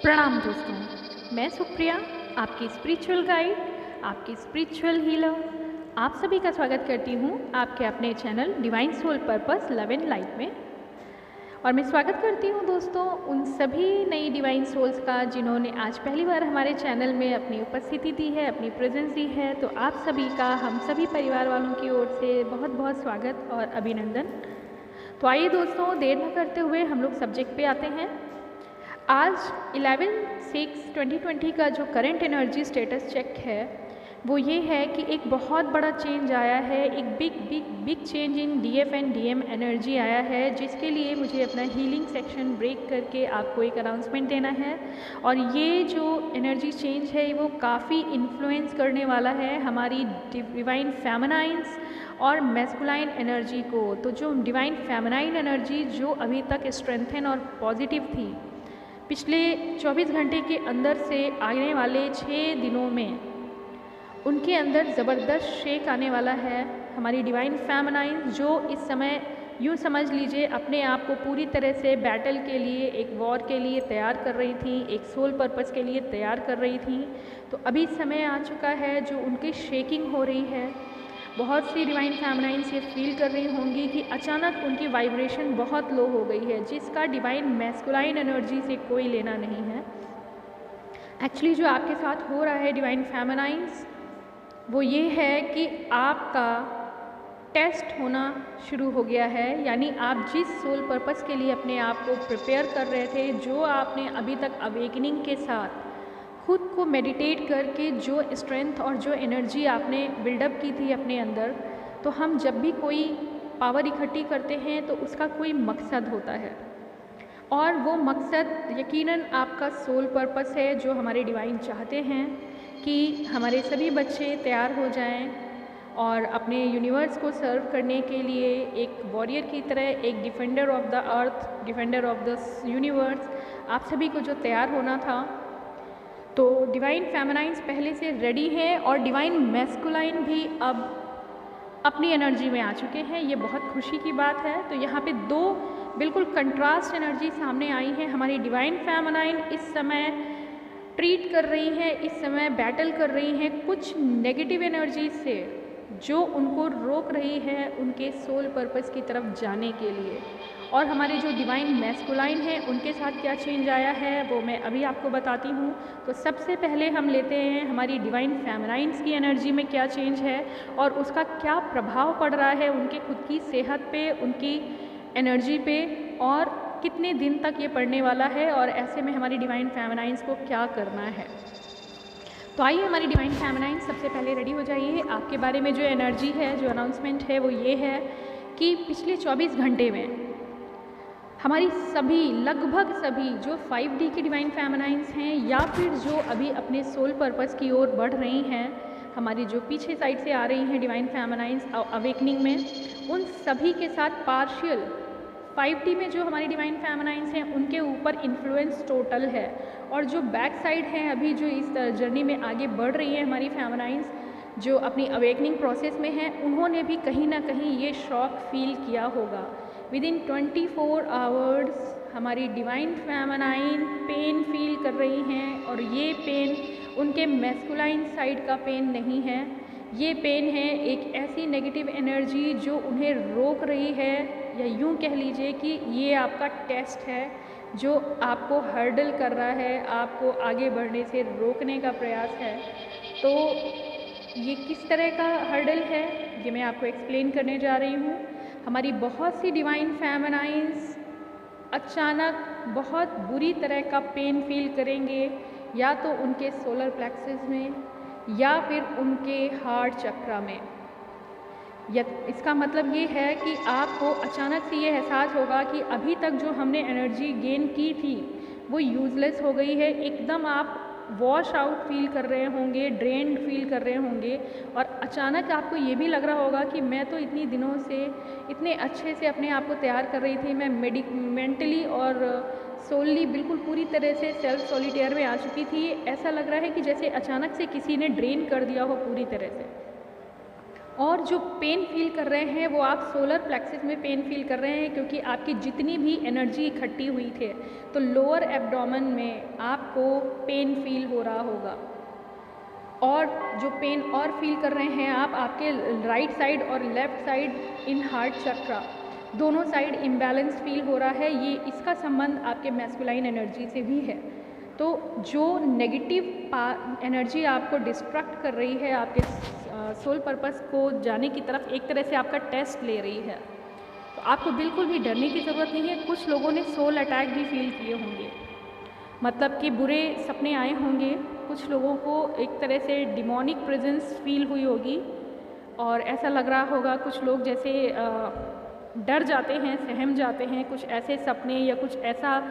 प्रणाम दोस्तों, मैं सुप्रिया, आपकी स्पिरिचुअल गाइड, आपकी स्पिरिचुअल हीलर। आप सभी का स्वागत करती हूँ आपके अपने channel divine soul purpose love and light में। और मैं स्वागत करती हूँ दोस्तों उन सभी नई डिवाइन सोल्स का जिन्होंने आज पहली बार हमारे चैनल में अपनी उपस्थिति दी है, अपनी प्रेजेंस दी है। तो आप सभी का हम सभी परिवार वालों की ओर से बहुत बहुत स्वागत और अभिनंदन। तो आइए दोस्तों, देर न करते हुए हम लोग सब्जेक्ट पे आते हैं। आज 11/6/2020 का जो करंट एनर्जी स्टेटस चेक है वो ये है कि एक बहुत बड़ा चेंज आया है, एक big change in DF and DM energy आया है, जिसके लिए मुझे अपना हीलिंग सेक्शन ब्रेक करके आपको एक अनाउंसमेंट देना है। और ये जो एनर्जी चेंज है वो काफ़ी इन्फ्लुएंस करने वाला है हमारी डिवाइन फेमिनाइंस और मैस्कुलाइन एनर्जी को। तो जो डिवाइन फेमिनाइन एनर्जी जो अभी तक स्ट्रेंथन और पॉजिटिव थी, पिछले 24 घंटे के अंदर से आने वाले 6 दिनों में उनके अंदर ज़बरदस्त शेक आने वाला है। हमारी डिवाइन फेमिनाइन जो इस समय यूँ समझ लीजिए अपने आप को पूरी तरह से बैटल के लिए, एक वॉर के लिए तैयार कर रही थी, एक सोल पर्पस के लिए तैयार कर रही थी। तो अभी समय आ चुका है जो उनकी शेकिंग हो रही है। बहुत सी डिवाइन फेमिनाइंस ये फील कर रही होंगी कि अचानक उनकी वाइब्रेशन बहुत लो हो गई है, जिसका डिवाइन मैस्कुलाइन एनर्जी से कोई लेना नहीं है। एक्चुअली जो आपके साथ हो रहा है डिवाइन फेमिनाइंस, वो ये है कि आपका टेस्ट होना शुरू हो गया है। यानी आप जिस सोल पर्पस के लिए अपने आप को प्रिपेयर कर रहे थे, जो आपने अभी तक अवेकनिंग के साथ खुद को मेडिटेट करके जो स्ट्रेंथ और जो एनर्जी आपने बिल्डअप की थी अपने अंदर, तो हम जब भी कोई पावर इकट्ठी करते हैं तो उसका कोई मकसद होता है, और वो मकसद यकीनन आपका सोल पर्पस है, जो हमारे डिवाइन चाहते हैं कि हमारे सभी बच्चे तैयार हो जाएं और अपने यूनिवर्स को सर्व करने के लिए एक वॉरियर की तरह, एक defender of the earth, defender of the universe, आप सभी को जो तैयार होना था। तो डिवाइन फेमिनाइंस पहले से रेडी है और डिवाइन मैस्कुलाइन भी अब अपनी एनर्जी में आ चुके हैं। ये बहुत खुशी की बात है। तो यहाँ पे दो बिल्कुल कंट्रास्ट एनर्जी सामने आई है। हमारी डिवाइन फेमिनाइन इस समय ट्रीट कर रही है, इस समय बैटल कर रही हैं कुछ नेगेटिव एनर्जी से जो उनको रोक रही है उनके सोल पर्पस की तरफ जाने के लिए। और हमारे जो डिवाइन मैस्कुलाइन है उनके साथ क्या चेंज आया है वो मैं अभी आपको बताती हूँ। तो सबसे पहले हम लेते हैं हमारी डिवाइन फेमिनाइंस की एनर्जी में क्या चेंज है और उसका क्या प्रभाव पड़ रहा है उनके खुद की सेहत पे, उनकी एनर्जी पे, और कितने दिन तक ये पड़ने वाला है, और ऐसे में हमारी डिवाइन फेमिनाइंस को क्या करना है। तो आइए हमारी डिवाइन फेमिनाइन सबसे पहले रेडी हो जाइए। आपके बारे में जो एनर्जी है, जो अनाउंसमेंट है वो ये है कि पिछले 24 घंटे में हमारी सभी, लगभग सभी जो 5D की डिवाइन फेमिनाइंस हैं या फिर जो अभी अपने सोल पर्पस की ओर बढ़ रही हैं, हमारी जो पीछे साइड से आ रही हैं डिवाइन फेमिनाइंस अवेकनिंग में, उन सभी के साथ पार्शियल 5D में जो हमारी डिवाइन फेमिनाइंस हैं उनके ऊपर इन्फ्लुएंस टोटल है। और जो बैक साइड है, अभी जो इस जर्नी में आगे बढ़ रही है हमारी फेमिनाइंस, जो अपनी अवेकनिंग प्रोसेस में है, उन्होंने भी कहीं ना कहीं ये शॉक फील किया होगा। विदिन 24 आवर्स हमारी डिवाइन फेमिनाइन पेन फील कर रही हैं, और ये पेन उनके मैस्कुलाइन साइड का पेन नहीं है। ये पेन है एक ऐसी नेगेटिव एनर्जी जो उन्हें रोक रही है, या यूँ कह लीजिए कि ये आपका टेस्ट है जो आपको हर्डल कर रहा है, आपको आगे बढ़ने से रोकने का प्रयास है। तो ये किस तरह का हर्डल है ये मैं आपको एक्सप्लेन करने जा रही हूँ। हमारी बहुत सी डिवाइन फेमिनाइंस अचानक बहुत बुरी तरह का पेन फील करेंगे, या तो उनके सोलर प्लेक्सस में या फिर उनके हार्ट चक्रा में। इसका मतलब ये है कि आपको अचानक से ये एहसास होगा कि अभी तक जो हमने एनर्जी गेन की थी वो यूज़लेस हो गई है। एकदम आप वॉश आउट फील कर रहे होंगे, ड्रेन्ड फील कर रहे होंगे, और अचानक आपको ये भी लग रहा होगा कि मैं तो इतनी दिनों से इतने अच्छे से अपने आप को तैयार कर रही थी, मैं मेंटली और सोलली बिल्कुल पूरी तरह से सेल्फ सॉलिटेयर में आ चुकी थी। ऐसा लग रहा है कि जैसे अचानक से किसी ने ड्रेन कर दिया हो पूरी तरह से। और जो पेन फील कर रहे हैं वो आप सोलर प्लेक्सिस में पेन फील कर रहे हैं, क्योंकि आपकी जितनी भी एनर्जी इकट्ठी हुई थे तो लोअर एब्डोमेन में आपको पेन फील हो रहा होगा। और जो पेन और फील कर रहे हैं आप, आपके राइट साइड और लेफ़्ट साइड इन हार्ट चक्रा दोनों साइड इम्बैलेंस फील हो रहा है। ये इसका संबंध आपके मैस्कुलाइन एनर्जी से भी है। तो जो नेगेटिव एनर्जी आपको डिस्ट्रैक्ट कर रही है आपके सोल पर्पस को जाने की तरफ, एक तरह से आपका टेस्ट ले रही है, तो आपको बिल्कुल भी डरने की ज़रूरत नहीं है। कुछ लोगों ने सोल अटैक भी फील किए होंगे, मतलब कि बुरे सपने आए होंगे, कुछ लोगों को एक तरह से डिमोनिक प्रेजेंस फील हुई होगी और ऐसा लग रहा होगा कुछ लोग जैसे डर जाते हैं, सहम जाते हैं, कुछ ऐसे सपने या कुछ ऐसा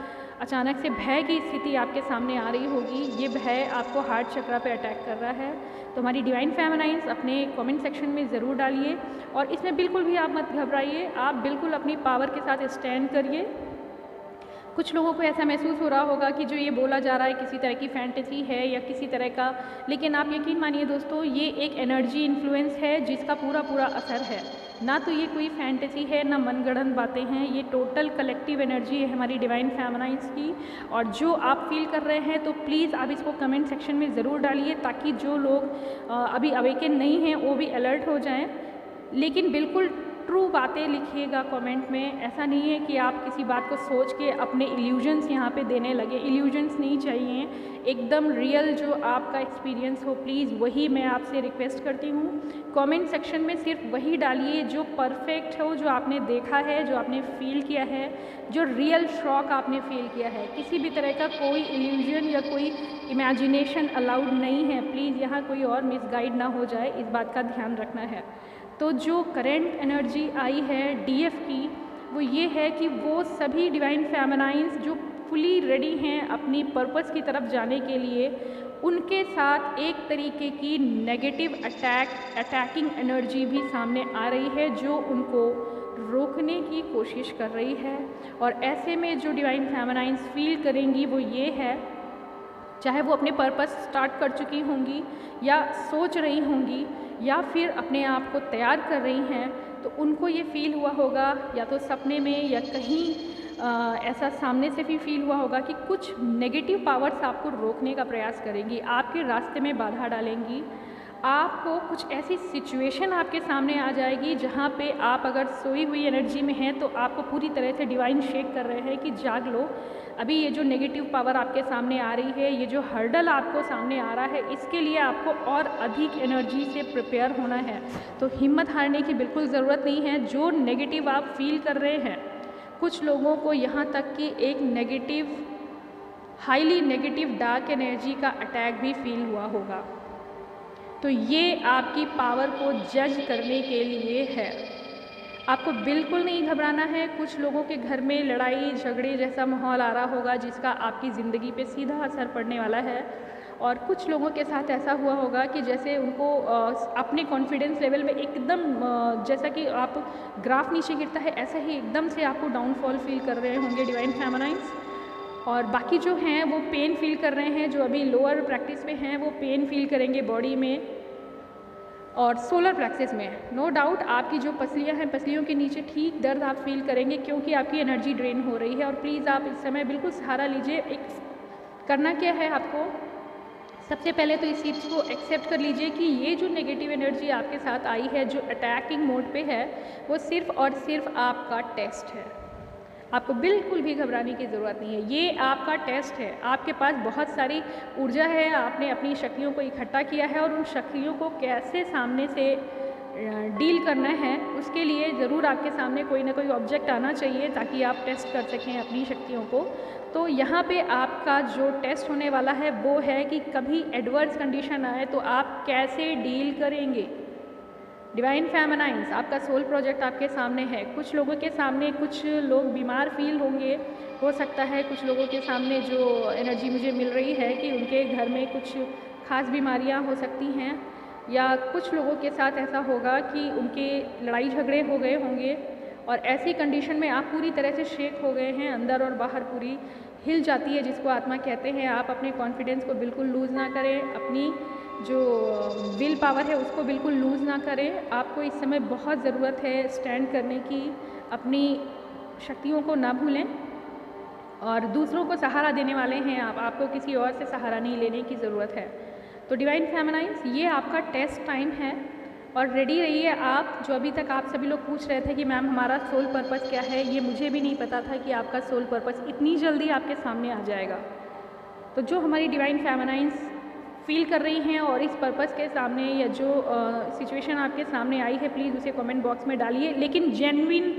अचानक से भय की स्थिति आपके सामने आ रही होगी। ये भय आपको हार्ट चक्रा पे अटैक कर रहा है। तो हमारी डिवाइन फेमिनाइन्स अपने कमेंट सेक्शन में ज़रूर डालिए और इसमें बिल्कुल भी आप मत घबराइए, आप बिल्कुल अपनी पावर के साथ स्टैंड करिए। कुछ लोगों को ऐसा महसूस हो रहा होगा कि जो ये बोला जा रहा है किसी तरह की फैंटेसी है या किसी तरह का, लेकिन आप यकीन मानिए दोस्तों, ये एक एनर्जी इन्फ्लुएंस है जिसका पूरा पूरा असर है। ना तो ये कोई फैंटेसी है, ना मनगढ़ंत बातें हैं, ये टोटल कलेक्टिव एनर्जी है हमारी डिवाइन फेमिनाइन्स की। और जो आप फील कर रहे हैं तो प्लीज़ आप इसको कमेंट सेक्शन में ज़रूर डालिए, ताकि जो लोग अभी अवेकन नहीं हैं वो भी अलर्ट हो जाएं। लेकिन बिल्कुल ट्रू बातें लिखिएगा कमेंट में। ऐसा नहीं है कि आप किसी बात को सोच के अपने इल्यूजन्स यहाँ पे देने लगे। इल्यूजन्स नहीं चाहिए, एकदम रियल जो आपका एक्सपीरियंस हो, प्लीज़ वही मैं आपसे रिक्वेस्ट करती हूँ। कमेंट सेक्शन में सिर्फ वही डालिए जो परफेक्ट हो, जो आपने देखा है, जो आपने फील किया है, जो रियल शॉक आपने फील किया है। किसी भी तरह का कोई इल्यूजन या कोई इमेजिनेशन अलाउड नहीं है। प्लीज़ यहाँ कोई और मिसगाइड ना हो जाए, इस बात का ध्यान रखना है। तो जो करंट एनर्जी आई है डीएफ की, वो ये है कि वो सभी डिवाइन फेमिनाइन्स जो फुली रेडी हैं अपनी पर्पस की तरफ जाने के लिए, उनके साथ एक तरीके की नेगेटिव अटैकिंग एनर्जी भी सामने आ रही है जो उनको रोकने की कोशिश कर रही है। और ऐसे में जो डिवाइन फेमिनाइन्स फील करेंगी वो ये है, चाहे वो अपने पर्पस स्टार्ट कर चुकी होंगी या सोच रही होंगी या फिर अपने आप को तैयार कर रही हैं, तो उनको ये फील हुआ होगा या तो सपने में या कहीं ऐसा सामने से भी फील हुआ होगा कि कुछ नेगेटिव पावर्स आपको रोकने का प्रयास करेंगी, आपके रास्ते में बाधा डालेंगी। आपको कुछ ऐसी सिचुएशन आपके सामने आ जाएगी जहाँ पे आप अगर सोई हुई एनर्जी में हैं तो आपको पूरी तरह से डिवाइन शेक कर रहे हैं कि जाग लो। अभी ये जो नेगेटिव पावर आपके सामने आ रही है, ये जो हर्डल आपको सामने आ रहा है, इसके लिए आपको और अधिक एनर्जी से प्रिपेयर होना है। तो हिम्मत हारने की बिल्कुल ज़रूरत नहीं है। जो नेगेटिव आप फील कर रहे हैं, कुछ लोगों को यहाँ तक कि एक negative, highly negative dark energy का अटैक भी फील हुआ होगा। तो ये आपकी पावर को जज करने के लिए है। आपको बिल्कुल नहीं घबराना है। कुछ लोगों के घर में लड़ाई झगड़े जैसा माहौल आ रहा होगा जिसका आपकी ज़िंदगी पे सीधा असर पड़ने वाला है। और कुछ लोगों के साथ ऐसा हुआ होगा कि जैसे उनको अपने कॉन्फिडेंस लेवल में एकदम जैसा कि आप ग्राफ नीचे गिरता है, ऐसा ही एकदम से आपको डाउनफॉल फील कर रहे होंगे डिवाइन फेमिनाइन्स। और बाकी जो हैं वो पेन फील कर रहे हैं, जो अभी लोअर प्रैक्टिस में हैं वो पेन फील करेंगे बॉडी में और सोलर प्लेक्सिस में। नो डाउट आपकी जो पसलियां हैं, पसलियों के नीचे ठीक दर्द आप फील करेंगे, क्योंकि आपकी एनर्जी ड्रेन हो रही है। और प्लीज़ आप इस समय बिल्कुल सहारा लीजिए। एक करना क्या है आपको, सबसे पहले तो इस चीज़ को एक्सेप्ट कर लीजिए कि ये जो नेगेटिव एनर्जी आपके साथ आई है, जो अटैकिंग मोड पे है, वो सिर्फ़ और सिर्फ आपका टेस्ट है। आपको बिल्कुल भी घबराने की ज़रूरत नहीं है। ये आपका टेस्ट है। आपके पास बहुत सारी ऊर्जा है, आपने अपनी शक्तियों को इकट्ठा किया है और उन शक्तियों को कैसे सामने से डील करना है, उसके लिए ज़रूर आपके सामने कोई ना कोई ऑब्जेक्ट आना चाहिए ताकि आप टेस्ट कर सकें अपनी शक्तियों को। तो यहाँ पे आपका जो टेस्ट होने वाला है वो है कि कभी एडवर्स कंडीशन आए तो आप कैसे डील करेंगे। डिवाइन फेमिनाइन्स, आपका सोल प्रोजेक्ट आपके सामने है। कुछ लोगों के सामने कुछ लोग बीमार फील होंगे, हो सकता है कुछ लोगों के सामने जो एनर्जी मुझे मिल रही है कि उनके घर में कुछ खास बीमारियां हो सकती हैं, या कुछ लोगों के साथ ऐसा होगा कि उनके लड़ाई झगड़े हो गए होंगे और ऐसी कंडीशन में आप पूरी तरह से शेक हो गए हैं, अंदर और बाहर पूरी हिल जाती है जिसको आत्मा कहते हैं। आप अपने कॉन्फिडेंस को बिल्कुल लूज़ ना करें, अपनी जो विल पावर है उसको बिल्कुल लूज़ ना करें। आपको इस समय बहुत ज़रूरत है स्टैंड करने की, अपनी शक्तियों को ना भूलें और दूसरों को सहारा देने वाले हैं आप, आपको किसी और से सहारा नहीं लेने की ज़रूरत है। तो डिवाइन फेमिनाइन्स, ये आपका टेस्ट टाइम है और रेडी रहिए आप। जो अभी तक आप सभी लोग पूछ रहे थे कि मैम हमारा सोल पर्पस क्या है, ये मुझे भी नहीं पता था कि आपका सोल पर्पस इतनी जल्दी आपके सामने आ जाएगा। तो जो हमारी डिवाइन फेमिनाइन्स फील कर रही हैं और इस पर्पस के सामने या जो सिचुएशन आपके सामने आई है, प्लीज़ उसे कमेंट बॉक्स में डालिए, लेकिन जेन्युइन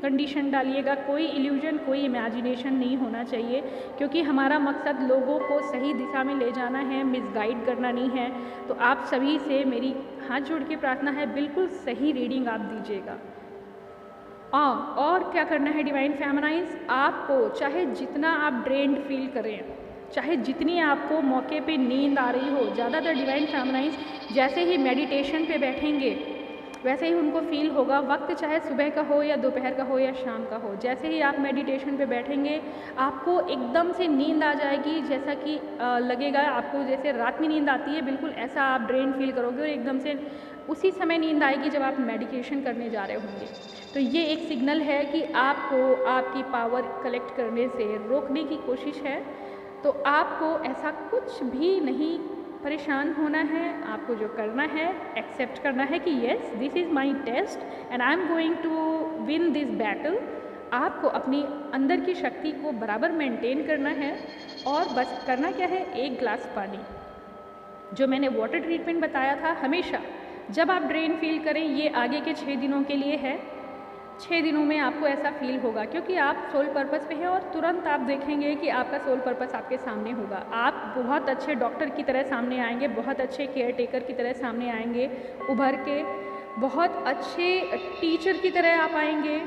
कंडीशन डालिएगा। कोई इल्यूजन, कोई इमेजिनेशन नहीं होना चाहिए, क्योंकि हमारा मकसद लोगों को सही दिशा में ले जाना है, मिसगाइड करना नहीं है। तो आप सभी से मेरी हाथ जोड़ के प्रार्थना है, बिल्कुल सही रीडिंग आप दीजिएगा। और क्या करना है डिवाइन फेमिनाइन्स, आपको चाहे जितना आप ड्रेन्ड फील करें, चाहे जितनी आपको मौके पे नींद आ रही हो, ज़्यादातर डिवाइन फेमिनाइन्स जैसे ही मेडिटेशन पे बैठेंगे वैसे ही उनको फील होगा, वक्त चाहे सुबह का हो या दोपहर का हो या शाम का हो, जैसे ही आप मेडिटेशन पे बैठेंगे आपको एकदम से नींद आ जाएगी। जैसा कि लगेगा आपको जैसे रात में नींद आती है, बिल्कुल ऐसा आप ड्रेन फील करोगे और एकदम से उसी समय नींद आएगी जब आप मेडिटेशन करने जा रहे होंगे। तो ये एक सिग्नल है कि आपको आपकी पावर कलेक्ट करने से रोकने की कोशिश है। तो आपको ऐसा कुछ भी नहीं परेशान होना है, आपको जो करना है एक्सेप्ट करना है कि yes this is my test and I am going to win this battle. आपको अपनी अंदर की शक्ति को बराबर मेंटेन करना है और बस करना क्या है, एक ग्लास पानी, जो मैंने वाटर ट्रीटमेंट बताया था, हमेशा जब आप ड्रेन फील करें, ये आगे के 6 दिनों के लिए है। 6 दिनों में आपको ऐसा फील होगा, क्योंकि आप सोल पर्पस पे हैं और तुरंत आप देखेंगे कि आपका सोल पर्पस आपके सामने होगा। आप बहुत अच्छे डॉक्टर की तरह सामने आएंगे, बहुत अच्छे केयर टेकर की तरह सामने आएंगे उभर के, बहुत अच्छे टीचर की तरह आप आएंगे।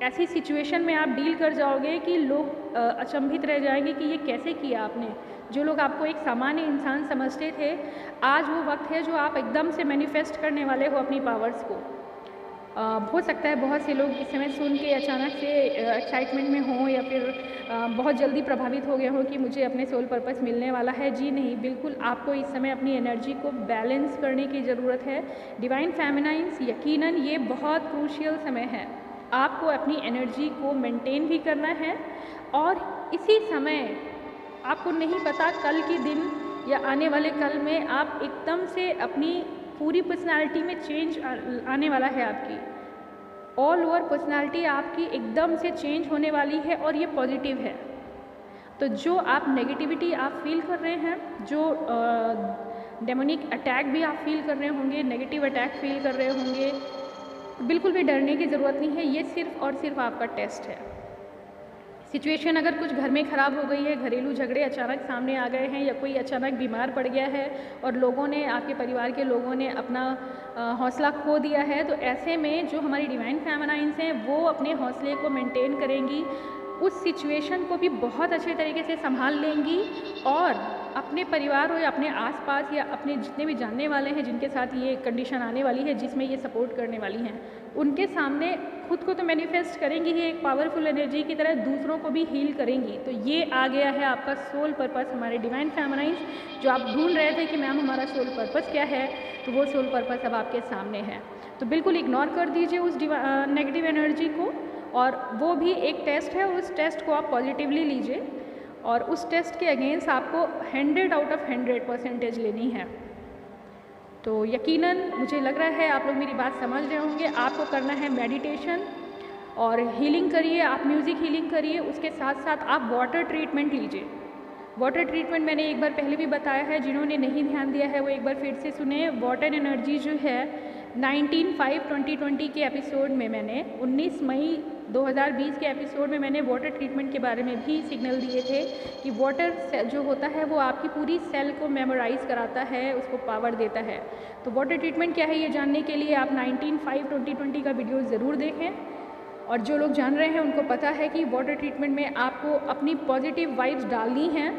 ऐसी सिचुएशन में आप डील कर जाओगे कि लोग अचंभित रह जाएंगे कि ये कैसे किया आपने। जो लोग आपको एक सामान्य इंसान समझते थे, आज वो वक्त है जो आप एकदम से मैनिफेस्ट करने वाले हो अपनी पावर्स को। हो सकता है बहुत से लोग इस समय सुन के अचानक से एक्साइटमेंट में हों या फिर बहुत जल्दी प्रभावित हो गए हों कि मुझे अपने सोल पर्पस मिलने वाला है। जी नहीं, बिल्कुल आपको इस समय अपनी एनर्जी को बैलेंस करने की ज़रूरत है। डिवाइन फेमिनाइन्स, यकीनन ये बहुत क्रूशियल समय है। आपको अपनी एनर्जी को मेंटेन भी करना है और इसी समय आपको नहीं पता कल के दिन या आने वाले कल में आप एकदम से अपनी पूरी पर्सनालिटी में चेंज आने वाला है। आपकी ऑल ओवर पर्सनालिटी आपकी एकदम से चेंज होने वाली है और ये पॉजिटिव है। तो जो आप नेगेटिविटी आप फील कर रहे हैं, जो डेमोनिक अटैक भी आप फील कर रहे होंगे, नेगेटिव अटैक फील कर रहे होंगे, बिल्कुल भी डरने की ज़रूरत नहीं है। ये सिर्फ और सिर्फ आपका टेस्ट है। सिचुएशन अगर कुछ घर में ख़राब हो गई है, घरेलू झगड़े अचानक सामने आ गए हैं या कोई अचानक बीमार पड़ गया है और लोगों ने, आपके परिवार के लोगों ने अपना हौसला खो दिया है, तो ऐसे में जो हमारी डिवाइन फेमिनाइन्स हैं वो अपने हौसले को मेंटेन करेंगी, उस सिचुएशन को भी बहुत अच्छे तरीके से संभाल लेंगी और अपने परिवार हो या अपने आसपास या अपने जितने भी जानने वाले हैं जिनके साथ ये कंडीशन आने वाली है, जिसमें ये सपोर्ट करने वाली हैं, उनके सामने खुद को तो मैनिफेस्ट करेंगी ही एक पावरफुल एनर्जी की तरह, दूसरों को भी हील करेंगी। तो ये आ गया है आपका सोल पर्पस, हमारे डिवाइन फेमिनाइन्स। जो आप ढूंढ रहे थे कि मैम हमारा सोल पर्पस क्या है, तो वो सोल पर्पस अब आपके सामने है। तो बिल्कुल इग्नोर कर दीजिए उस नेगेटिव एनर्जी को, और वो भी एक टेस्ट है, उस टेस्ट को आप पॉजिटिवली लीजिए और उस टेस्ट के अगेंस्ट आपको 100 आउट ऑफ 100% लेनी है। तो यकीनन मुझे लग रहा है आप लोग मेरी बात समझ रहे होंगे। आपको करना है मेडिटेशन और हीलिंग करिए, आप म्यूज़िक हीलिंग करिए, उसके साथ साथ आप वाटर ट्रीटमेंट लीजिए। वाटर ट्रीटमेंट मैंने एक बार पहले भी बताया है, जिन्होंने नहीं ध्यान दिया है वो एक बार फिर से सुने। वाटर एनर्जी जो है 19/5/2020 के एपिसोड में मैंने 19 मई 2020 के एपिसोड में मैंने वाटर ट्रीटमेंट के बारे में भी सिग्नल दिए थे कि वाटर जो होता है वो आपकी पूरी सेल को मेमोराइज कराता है, उसको पावर देता है। तो वाटर ट्रीटमेंट क्या है ये जानने के लिए आप 19/5/2020 का वीडियो ज़रूर देखें। और जो लोग जान रहे हैं उनको पता है कि वाटर ट्रीटमेंट में आपको अपनी पॉजिटिव वाइब्स डालनी हैं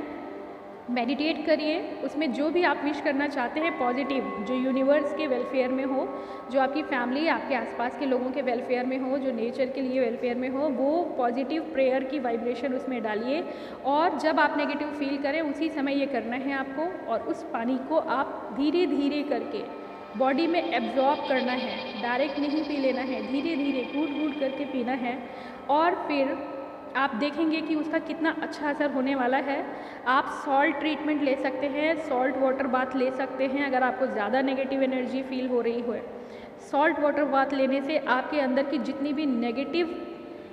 मेडिटेट करिए, उसमें जो भी आप विश करना चाहते हैं पॉजिटिव, जो यूनिवर्स के वेलफेयर में हो, जो आपकी फैमिली, आपके आसपास के लोगों के वेलफेयर में हो, जो नेचर के लिए वेलफेयर में हो, वो पॉजिटिव प्रेयर की वाइब्रेशन उसमें डालिए। और जब आप नेगेटिव फील करें उसी समय ये करना है आपको, और उस पानी को आप धीरे धीरे करके बॉडी में एब्जॉर्ब करना है, डायरेक्ट नहीं पी लेना है, धीरे धीरे घूट घूट करके पीना है। और फिर आप देखेंगे कि उसका कितना अच्छा असर होने वाला है। आप सॉल्ट ट्रीटमेंट ले सकते हैं, सॉल्ट वाटर बाथ ले सकते हैं अगर आपको ज़्यादा नेगेटिव एनर्जी फील हो रही हो। सॉल्ट वाटर बाथ लेने से आपके अंदर की जितनी भी नेगेटिव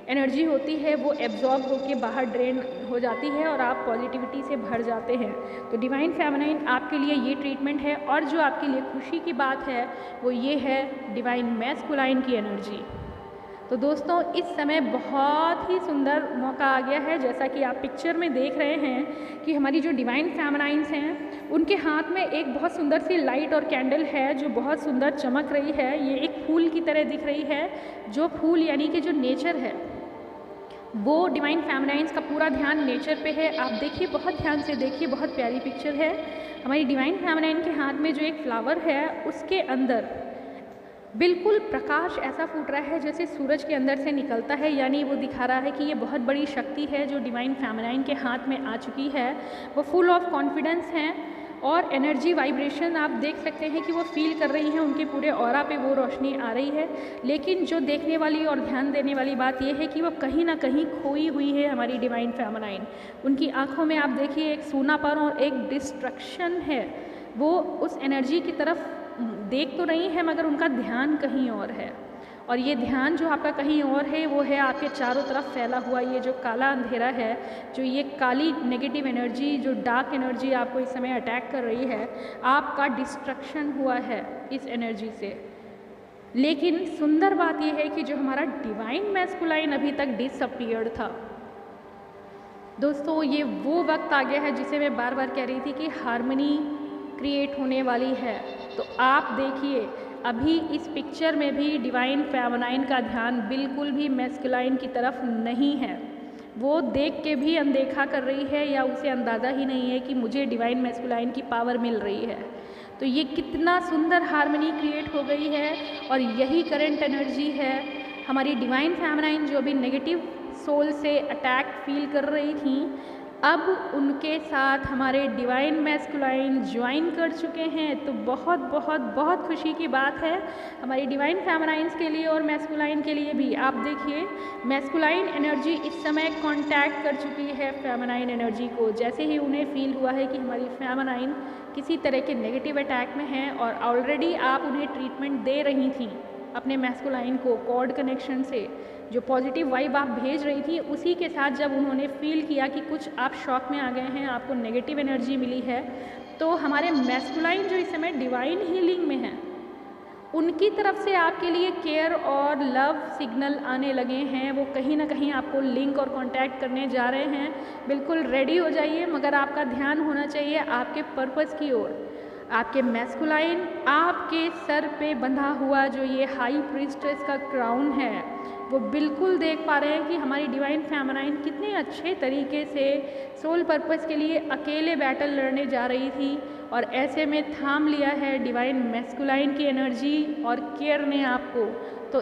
एनर्जी होती है वो एब्जॉर्ब होकर बाहर ड्रेन हो जाती है और आप पॉजिटिविटी से भर जाते हैं। तो डिवाइन फेमिनाइन आपके लिए ये ट्रीटमेंट है। और जो आपके लिए खुशी की बात है वो ये है डिवाइन मैस्कुलाइन की एनर्जी। तो दोस्तों इस समय बहुत ही सुंदर मौका आ गया है, जैसा कि आप पिक्चर में देख रहे हैं कि हमारी जो डिवाइन फेमिनाइंस हैं उनके हाथ में एक बहुत सुंदर सी लाइट और कैंडल है जो बहुत सुंदर चमक रही है। ये एक फूल की तरह दिख रही है, जो फूल यानी कि जो नेचर है वो डिवाइन फेमिनाइंस का पूरा ध्यान नेचर पे है। आप देखिए, बहुत ध्यान से देखिए, बहुत प्यारी पिक्चर है। हमारी डिवाइन फेमिनाइन के हाथ में जो एक फ्लावर है उसके अंदर बिल्कुल प्रकाश ऐसा फूट रहा है जैसे सूरज के अंदर से निकलता है, यानी वो दिखा रहा है कि ये बहुत बड़ी शक्ति है जो डिवाइन फेमिनाइन के हाथ में आ चुकी है। वो फुल ऑफ कॉन्फिडेंस हैं और एनर्जी वाइब्रेशन आप देख सकते हैं कि वो फील कर रही हैं, उनके पूरे ऑरा पे वो रोशनी आ रही है। लेकिन जो देखने वाली और ध्यान देने वाली बात यह है कि वो कहीं ना कहीं खोई हुई है हमारी डिवाइन फेमिनाइन। उनकी आँखों में आप देखिए एक सूनापन और एक डिस्ट्रक्शन है। वो उस एनर्जी की तरफ देख तो रही है मगर उनका ध्यान कहीं और है। और ये ध्यान जो आपका कहीं और है वो है आपके चारों तरफ फैला हुआ ये जो काला अंधेरा है, जो ये काली नेगेटिव एनर्जी, जो डार्क एनर्जी आपको इस समय अटैक कर रही है। आपका डिस्ट्रक्शन हुआ है इस एनर्जी से। लेकिन सुंदर बात यह है कि जो हमारा डिवाइन मैस्कुलाइन अभी तक डिसअपीयर्ड था। दोस्तों ये वो वक्त आ गया है जिसे मैं बार बार कह रही थी कि हार्मनी क्रिएट होने वाली है। तो आप देखिए अभी इस पिक्चर में भी डिवाइन फेमिनाइन का ध्यान बिल्कुल भी मैस्कुलाइन की तरफ नहीं है। वो देख के भी अनदेखा कर रही है या उसे अंदाज़ा ही नहीं है कि मुझे डिवाइन मैस्कुलाइन की पावर मिल रही है। तो ये कितना सुंदर हार्मनी क्रिएट हो गई है। और यही करंट एनर्जी है हमारी डिवाइन फेमिनाइन जो भी नेगेटिव सोल से अटैक फील कर रही थी, अब उनके साथ हमारे डिवाइन मैस्कुलाइन ज्वाइन कर चुके हैं। तो बहुत बहुत बहुत खुशी की बात है हमारी डिवाइन फेमिनाइंस के लिए और मैस्कुलाइन के लिए भी। आप देखिए मैस्कुलाइन एनर्जी इस समय कांटेक्ट कर चुकी है फेमिनाइन एनर्जी को। जैसे ही उन्हें फील हुआ है कि हमारी फेमिनाइन किसी तरह के नेगेटिव अटैक में है और ऑलरेडी आप उन्हें ट्रीटमेंट दे रही थी अपने मैस्कुलाइन को कॉर्ड कनेक्शन से, जो पॉजिटिव वाइब आप भेज रही थी उसी के साथ जब उन्होंने फील किया कि कुछ आप शॉक में आ गए हैं, आपको नेगेटिव एनर्जी मिली है, तो हमारे मैस्कुलाइन जो इस समय डिवाइन हीलिंग में हैं उनकी तरफ से आपके लिए केयर और लव सिग्नल आने लगे हैं। वो कहीं ना कहीं आपको लिंक और कांटेक्ट करने जा रहे हैं। बिल्कुल रेडी हो जाइए, मगर आपका ध्यान होना चाहिए आपके पर्पस की ओर। आपके मैस्कुलाइन आपके सर पे बंधा हुआ जो ये हाई प्रीस्टेस का क्राउन है वो बिल्कुल देख पा रहे हैं कि हमारी डिवाइन फेमिनाइन कितने अच्छे तरीके से सोल पर्पस के लिए अकेले बैटल लड़ने जा रही थी और ऐसे में थाम लिया है डिवाइन मैस्कुलाइन की एनर्जी और केयर ने आपको। तो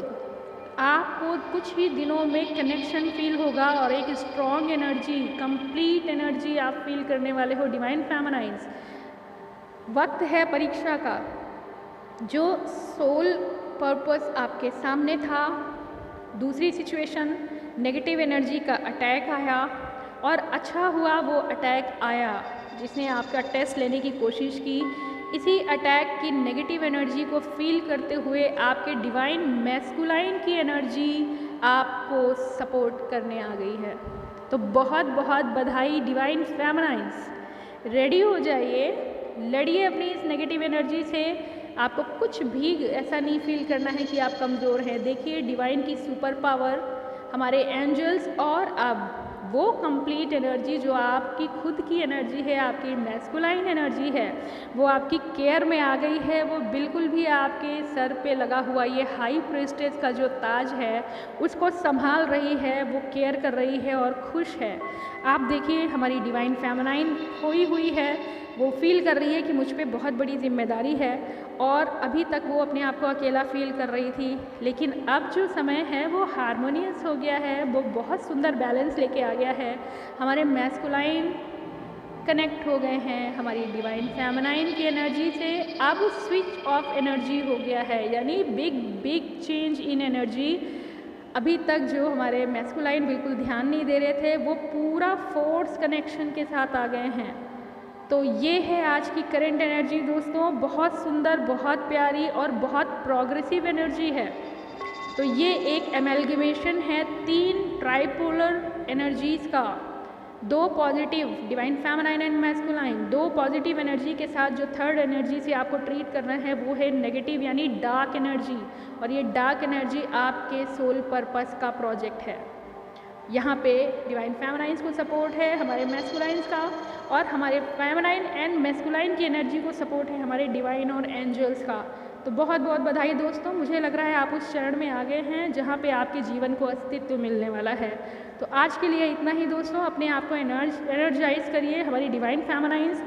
आपको कुछ ही दिनों में कनेक्शन फील होगा और एक स्ट्रॉन्ग एनर्जी, कंप्लीट एनर्जी आप फील करने वाले हो डिवाइन फेमिनाइंस। वक्त है परीक्षा का। जो सोल पर्पस आपके सामने था, दूसरी सिचुएशन नेगेटिव एनर्जी का अटैक आया और अच्छा हुआ वो अटैक आया जिसने आपका टेस्ट लेने की कोशिश की। इसी अटैक की नेगेटिव एनर्जी को फील करते हुए आपके डिवाइन मैस्कुलाइन की एनर्जी आपको सपोर्ट करने आ गई है। तो बहुत बहुत बधाई डिवाइन फेमिनाइंस। रेडी हो जाइए, लड़िए अपनी इस नेगेटिव एनर्जी से। आपको कुछ भी ऐसा नहीं फील करना है कि आप कमज़ोर हैं। देखिए डिवाइन की सुपर पावर, हमारे एंजल्स और अब वो कंप्लीट एनर्जी जो आपकी खुद की एनर्जी है, आपकी मैस्कुलाइन एनर्जी है, वो आपकी केयर में आ गई है। वो बिल्कुल भी आपके सर पे लगा हुआ ये हाई प्रीस्टेस का जो ताज है उसको संभाल रही है, वो केयर कर रही है और खुश है। आप देखिए हमारी डिवाइन फेमिनाइन खोई हुई है, वो फील कर रही है कि मुझ पे बहुत बड़ी जिम्मेदारी है और अभी तक वो अपने आप को अकेला फील कर रही थी, लेकिन अब जो समय है वो हारमोनियस हो गया है, वो बहुत सुंदर बैलेंस लेके आ गया है। हमारे मैस्कुलाइन कनेक्ट हो गए हैं हमारी डिवाइन फेमिनाइन की एनर्जी से। अब स्विच ऑफ एनर्जी हो गया है, यानी बिग चेंज इन एनर्जी। अभी तक जो हमारे मैस्कुलाइन बिल्कुल ध्यान नहीं दे रहे थे, वो पूरा फोर्स कनेक्शन के साथ आ गए हैं। तो ये है आज की करंट एनर्जी दोस्तों, बहुत सुंदर, बहुत प्यारी और बहुत प्रोग्रेसिव एनर्जी है। तो ये एक एमैल्गमेशन है 3 ट्राइपोलर एनर्जीज़ का, 2 positive divine feminine and masculine, 2 positive energy के साथ जो थर्ड एनर्जी से आपको ट्रीट करना है वो है नेगेटिव यानी डार्क एनर्जी। और ये डार्क एनर्जी आपके सोल पर्पस का प्रोजेक्ट है। यहाँ पे डिवाइन फेमिनाइंस को सपोर्ट है हमारे मैस्कुलाइंस का, और हमारे फेमिनाइन एंड मैस्कुलाइन की एनर्जी को सपोर्ट है हमारे डिवाइन और एंजल्स का। तो बहुत बहुत बधाई दोस्तों, मुझे लग रहा है आप उस चरण में आ गए हैं जहाँ पे आपके जीवन को अस्तित्व मिलने वाला है। तो आज के लिए इतना ही दोस्तों, अपने आप को एनर्जाइज करिए। हमारी डिवाइन फेमिनाइंस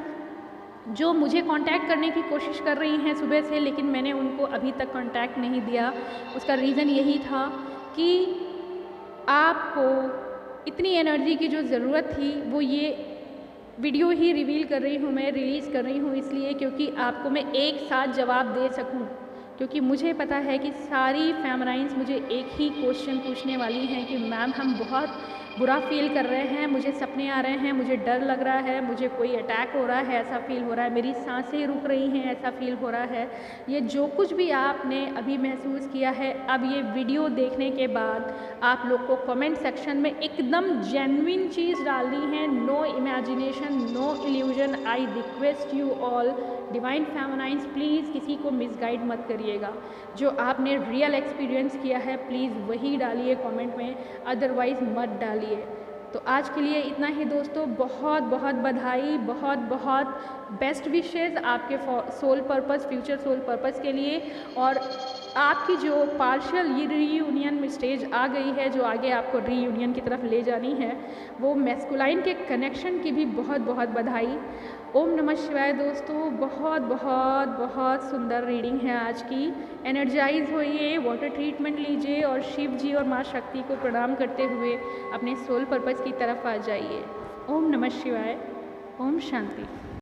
जो मुझे कांटेक्ट करने की कोशिश कर रही हैं सुबह से, लेकिन मैंने उनको अभी तक कांटेक्ट नहीं दिया, उसका रीज़न यही था कि आपको इतनी एनर्जी की जो ज़रूरत थी वो ये वीडियो ही रिवील कर रही हूँ, मैं रिलीज़ कर रही हूँ इसलिए क्योंकि आपको मैं एक साथ जवाब दे सकूँ। क्योंकि मुझे पता है कि सारी फेमिनाइंस मुझे एक ही क्वेश्चन पूछने वाली हैं कि मैम हम बहुत बुरा फील कर रहे हैं, मुझे सपने आ रहे हैं, मुझे डर लग रहा है, मुझे कोई अटैक हो रहा है ऐसा फील हो रहा है, मेरी सांसें रुक रही हैं ऐसा फील हो रहा है। ये जो कुछ भी आपने अभी महसूस किया है, अब ये वीडियो देखने के बाद आप लोग को कमेंट सेक्शन में एकदम जेन्युइन चीज़ डालनी है, no imagination, no illusion. I request you all divine feminines, please किसी को मिसगाइड मत करिएगा। जो आपने रियल एक्सपीरियंस किया है प्लीज़ वही डालिए कमेंट में, अदरवाइज़ मत डालिए। तो आज के लिए इतना ही दोस्तों, बहुत बहुत बधाई, बहुत बहुत बेस्ट विशेज़ आपके soul purpose, future soul purpose के लिए। और आपकी जो पार्शियल रीयूनियन में स्टेज आ गई है, जो आगे आपको रीयूनियन की तरफ ले जानी है, वो मैस्कुलाइन के कनेक्शन की भी बहुत बहुत बधाई। ओम नमः शिवाय दोस्तों, बहुत बहुत बहुत सुंदर रीडिंग है आज की। एनर्जाइज होइए, वाटर ट्रीटमेंट लीजिए और शिव जी और माँ शक्ति को प्रणाम करते हुए अपने सोल पर्पस की तरफ आ जाइए। ओम नमः शिवाय, ओम शांति।